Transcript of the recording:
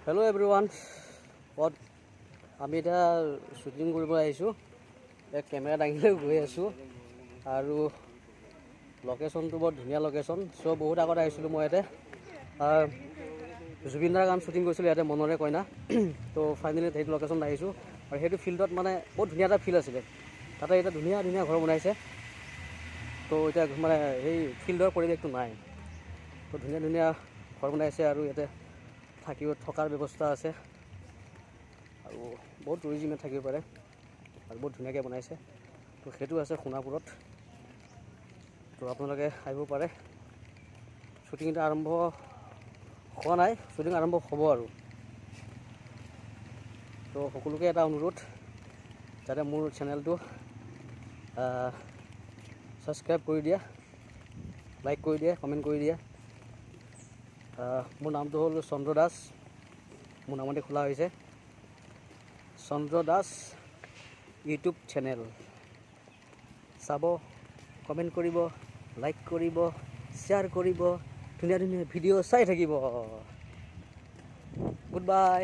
Hello' everyone, ক'ত আমি এতিয়া শ্বুটিং কৰিব আহিছোঁ। এই কেমেৰা দাঙিলৈ গৈ আছোঁ আৰু লোকেশ্যনটো বৰ ধুনীয়া লোকেশ্যন। চ' বহুত আগত আহিছিলোঁ মই ইয়াতে জুবিন দাৰ গান শ্বুটিং কৰিছিলোঁ ইয়াতে মনৰে কইনা। তো ফাইনেলি সেইটো লোকেশ্যন আহিছোঁ আৰু সেইটো ফিল্ডত মানে বহুত ধুনীয়া এটা ফিল্ড আছিলে। তাতে এতিয়া ধুনীয়া ধুনীয়া ঘৰ বনাইছে। তো এতিয়া মানে সেই ফিল্ডৰ পৰিৱেশটো নাই। তো ধুনীয়া ধুনীয়া ঘৰ বনাইছে আৰু ইয়াতে থকাৰ ব্যৱস্থা আছে আৰু বহুত টুৰিজিমে থাকিব পাৰে আৰু বহুত ধুনীয়াকৈ বনাইছে। তো সেইটো আছে সোণাপুৰত। তো আপোনালোকে আহিব পাৰে। শ্বুটিং এটা আৰম্ভ হোৱা নাই, শ্বুটিং আৰম্ভ হ'ব আৰু। তো সকলোকে এটা অনুৰোধ, যাতে মোৰ চেনেলটো ছাবস্ক্ৰাইব কৰি দিয়ে, লাইক কৰি দিয়ে, কমেণ্ট কৰি দিয়ে। মোৰ নামটো হ'ল চন্দ্ৰ দাস। মোৰ নামতে খোলা হৈছে চন্দ্ৰ দাস ইউটিউব চেনেল। চাব, কমেণ্ট কৰিব, লাইক কৰিব, শ্বেয়াৰ কৰিব, ধুনীয়া ধুনীয়া ভিডিঅ' চাই থাকিব। Good bye.